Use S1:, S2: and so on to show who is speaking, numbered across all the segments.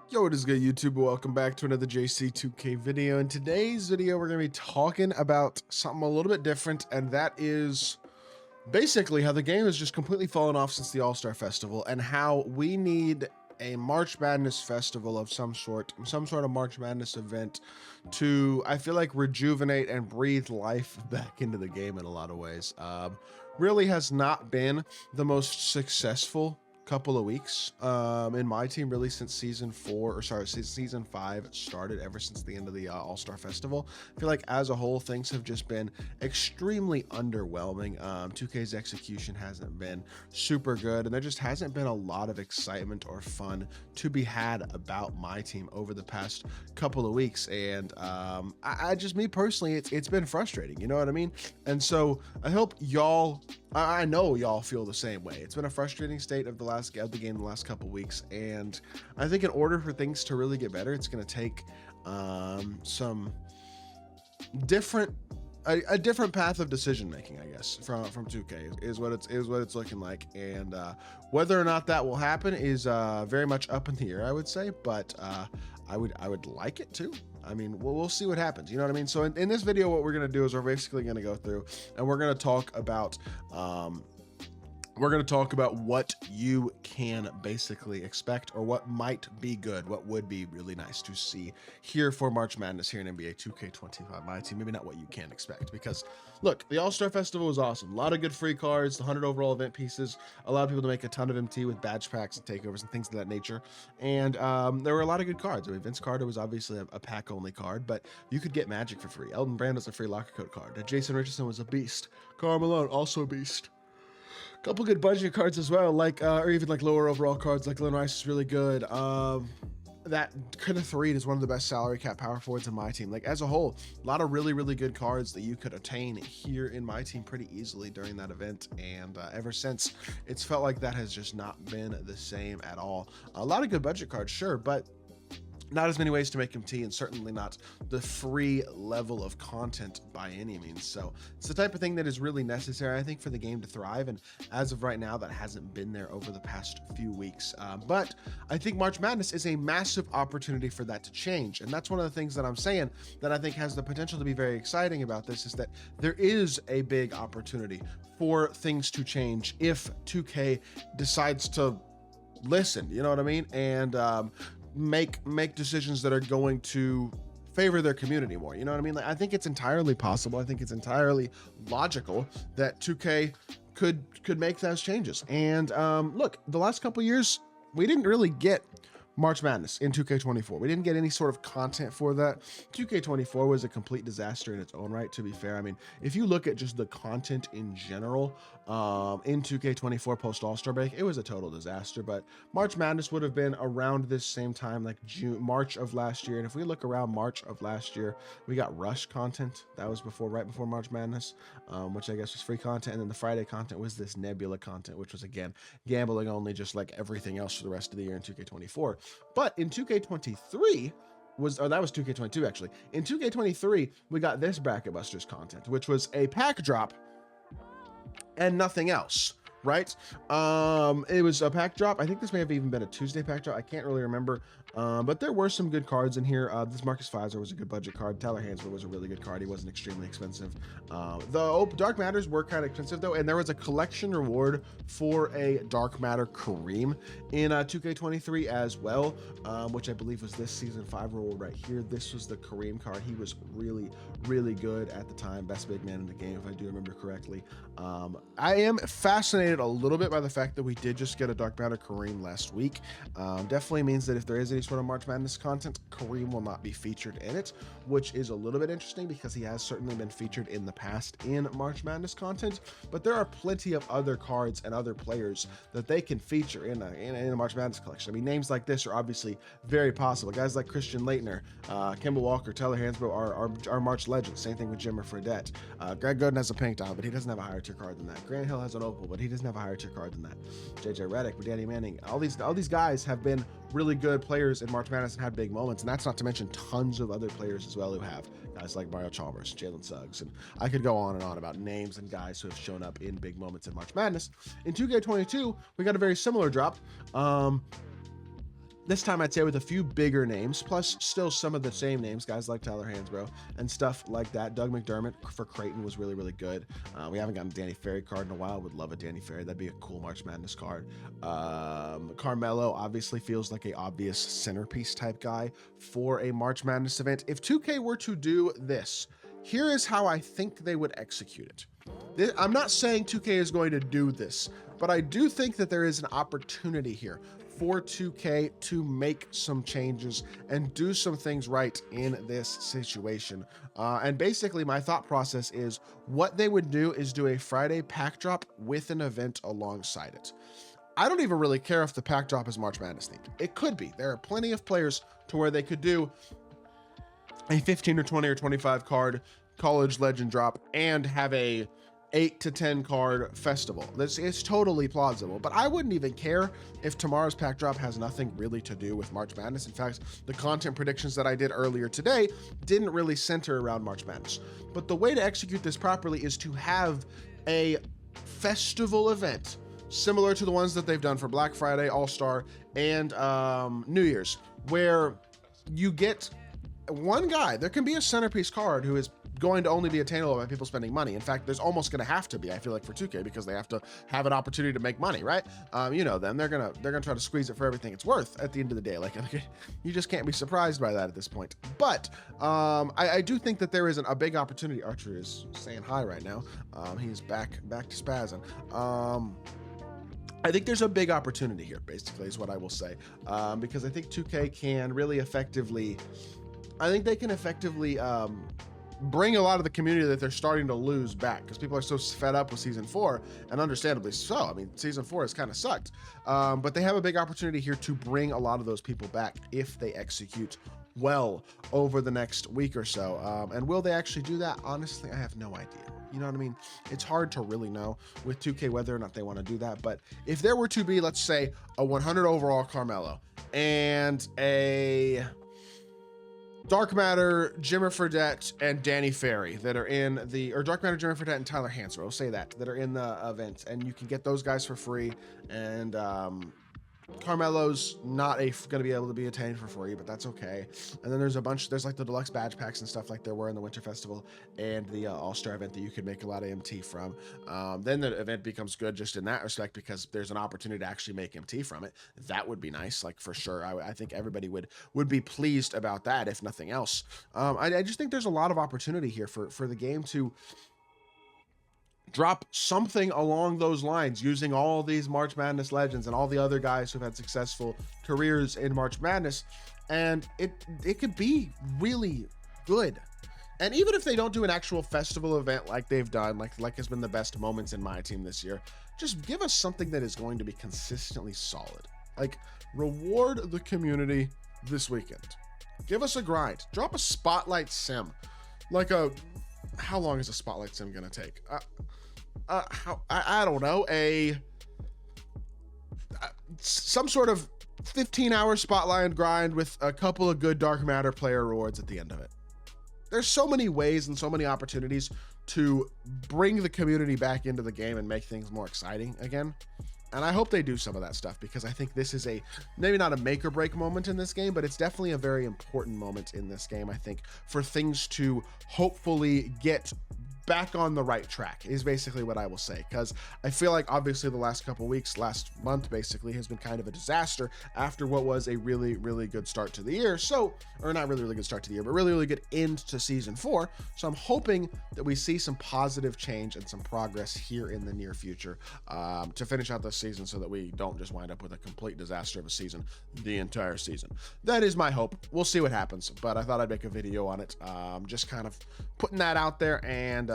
S1: Yo, what is good, YouTube? Welcome back to another JC2K video. In today's video, we're going to be talking about something a little bit different, and that is basically how the game has just completely fallen off since the All-Star Festival, and how we need a March Madness festival of some sort of March Madness event to, I feel like, rejuvenate and breathe life back into the game in a lot of ways. Really has not been the most successful couple of weeks in my team, really, since season 5 started, ever since the end of the All-Star Festival. I feel like as a whole, things have just been extremely underwhelming. 2K's execution hasn't been super good, and there just hasn't been a lot of excitement or fun to be had about my team over the past couple of weeks. And me personally, it's been frustrating, you know what I mean? And so I hope y'all, I know y'all feel the same way. It's been a frustrating state of the game the last couple weeks, and I think in order for things to really get better, it's going to take some different a different path of decision making, I guess, from 2K is what it's looking like. And whether or not that will happen is very much up in the air, I would say, but I would like it to. I mean, we'll see what happens. You know what I mean? So in this video, what we're going to do is we're basically going to go through and we're going to talk about what you can basically expect, or what might be good, what would be really nice to see here for March Madness here in NBA 2K25 MyTEAM. Maybe not what you can expect, because look, the All-Star Festival was awesome. A lot of good free cards, the 100 overall event pieces, allowed people to make a ton of MT with badge packs and takeovers and things of that nature. And there were a lot of good cards. I mean, Vince Carter was obviously a pack-only card, but you could get Magic for free. Elton Brand was a free locker code card. Jason Richardson was a beast. Karl Malone, also a beast. Couple good budget cards as well, like or even like lower overall cards, like Glenn Rice is really good. That Kenneth Reed is one of the best salary cap power forwards in my team. Like, as a whole, a lot of really good cards that you could attain here in my team pretty easily during that event. And ever since, it's felt like that has just not been the same at all. A lot of good budget cards, sure, but not as many ways to make MT, and certainly not the free level of content by any means. So it's the type of thing that is really necessary, I think, for the game to thrive. And as of right now, that hasn't been there over the past few weeks. But I think March Madness is a massive opportunity for that to change. And that's one of the things that I'm saying that I think has the potential to be very exciting about this, is that there is a big opportunity for things to change if 2K decides to listen, you know what I mean? And make decisions that are going to favor their community more, you know what I mean? Like, I think it's entirely possible, I think it's entirely logical that 2K could make those changes. And look, the last couple years we didn't really get March Madness in 2K24. We didn't get any sort of content for that. 2K24 was a complete disaster in its own right, to be fair. I mean, if you look at just the content in general in 2K24 post All-Star break, it was a total disaster. But March Madness would have been around this same time, like March of last year. And if we look around March of last year, we got Rush content. That was right before March Madness, which I guess was free content. And then the Friday content was this Nebula content, which was, again, gambling only, just like everything else for the rest of the year in 2K24. But in 2K23 that was 2K22 actually. In 2K23, we got this Bracket Busters content, which was a pack drop and nothing else, right? It was a pack drop. I think this may have even been a Tuesday pack drop. I can't really remember. But there were some good cards in here. This Marcus Fizer was a good budget card. Tyler Hansford was a really good card. He wasn't extremely expensive. The Dark Matters were kind of expensive though, and there was a collection reward for a Dark Matter Kareem in 2K23 as well, which I believe was this season 5 reward right here. This was the Kareem card. He was really good at the time, best big man in the game, if I do remember correctly. I am fascinated a little bit by the fact that we did just get a Dark Matter Kareem last week. Definitely means that if there is any sort of March Madness content, Kareem will not be featured in it, which is a little bit interesting because he has certainly been featured in the past in March Madness content. But there are plenty of other cards and other players that they can feature in a March Madness collection. I mean, names like this are obviously very possible. Guys like Christian Laettner, Kemba Walker, Tyler Hansbrough are March legends. Same thing with Jimmer Fredette. Greg Gooden has a pink dial, but he doesn't have a higher tier card than that. Grant Hill has an opal, but he doesn't have a higher tier card than that. JJ Redick, Danny Manning, all these guys have been really good players in March Madness and had big moments, and that's not to mention tons of other players as well who have, guys like Mario Chalmers, Jalen Suggs, and I could go on and on about names and guys who have shown up in big moments in March Madness. In 2K22, we got a very similar drop. This time I'd say with a few bigger names, plus still some of the same names, guys like Tyler Hansbrough and stuff like that. Doug McDermott for Creighton was really, really good. We haven't gotten a Danny Ferry card in a while. Would love a Danny Ferry. That'd be a cool March Madness card. Carmelo obviously feels like a obvious centerpiece type guy for a March Madness event. If 2K were to do this, here is how I think they would execute it. I'm not saying 2K is going to do this, but I do think that there is an opportunity here for 2K to make some changes and do some things right in this situation. And basically my thought process is what they would do is do a Friday pack drop with an event alongside it. I don't even really care if the pack drop is March Madness themed. It could be. There are plenty of players to where they could do a 15 or 20 or 25 card college legend drop and have a 8 to 10 card festival. This is totally plausible, but I wouldn't even care if tomorrow's pack drop has nothing really to do with March Madness. In fact, the content predictions that I did earlier today didn't really center around March Madness. But the way to execute this properly is to have a festival event similar to the ones that they've done for Black Friday, All-Star, and New Year's, where you get one guy. There can be a centerpiece card who is going to only be attainable by people spending money. In fact, there's almost going to have to be, I feel like, for 2K, because they have to have an opportunity to make money, right? You know them. They're gonna try to squeeze it for everything it's worth at the end of the day. Like, you just can't be surprised by that at this point. But I do think that there is a big opportunity. Archer is saying hi right now. He's back to spazzing. I think there's a big opportunity here, basically, is what I will say, because I think 2K can really effectively. I think they can effectively bring a lot of the community that they're starting to lose back, because people are so fed up with season 4, and understandably so. I mean, season 4 has kind of sucked, but they have a big opportunity here to bring a lot of those people back if they execute well over the next week or so. And will they actually do that? Honestly, I have no idea. You know what I mean? It's hard to really know with 2K whether or not they want to do that. But if there were to be, let's say, a 100 overall Carmelo and a Dark Matter, Jimmer Fredette, and Danny Ferry that are in the, or Dark Matter, Jimmer Fredette, and Tyler Hansbrough, we'll say that are in the event, and you can get those guys for free. And Carmelo's not going to be able to be attained for free, but that's okay. And then there's like the deluxe badge packs and stuff like there were in the Winter Festival and the All-Star event that you could make a lot of MT from. Then the event becomes good just in that respect, because there's an opportunity to actually make MT from it. That would be nice, like, for sure. I think everybody would be pleased about that, if nothing else. I just think there's a lot of opportunity here for the game to drop something along those lines, using all these March Madness legends and all the other guys who've had successful careers in March Madness, and it could be really good. And even if they don't do an actual festival event like they've done, like has been the best moments in MyTEAM this year, just give us something that is going to be consistently solid. Like, reward the community this weekend. Give us a grind. Drop a spotlight sim. Like how long is a spotlight sim gonna take? I don't know, some sort of 15-hour spotlight grind with a couple of good Dark Matter player rewards at the end of it. There's so many ways and so many opportunities to bring the community back into the game and make things more exciting again. And I hope they do some of that stuff, because I think this is maybe not a make or break moment in this game, but it's definitely a very important moment in this game, I think, for things to hopefully get back on the right track, is basically what I will say. Because I feel like obviously the last couple weeks, last month basically, has been kind of a disaster after what was a really, really good start to the year. So, or not really, really good start to the year, but really, really good end to season 4. So I'm hoping that we see some positive change and some progress here in the near future to finish out this season, so that we don't just wind up with a complete disaster of a season the entire season. That is my hope. We'll see what happens, but I thought I'd make a video on it, just kind of putting that out there and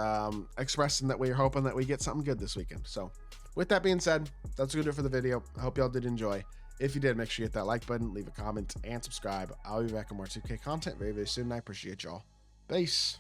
S1: expressing that we're hoping that we get something good this weekend. So with that being said, that's gonna do it for the video. I hope y'all did enjoy. If you did, make sure you hit that like button, leave a comment, and subscribe. I'll be back on more 2K content very, very soon. I appreciate y'all. Peace.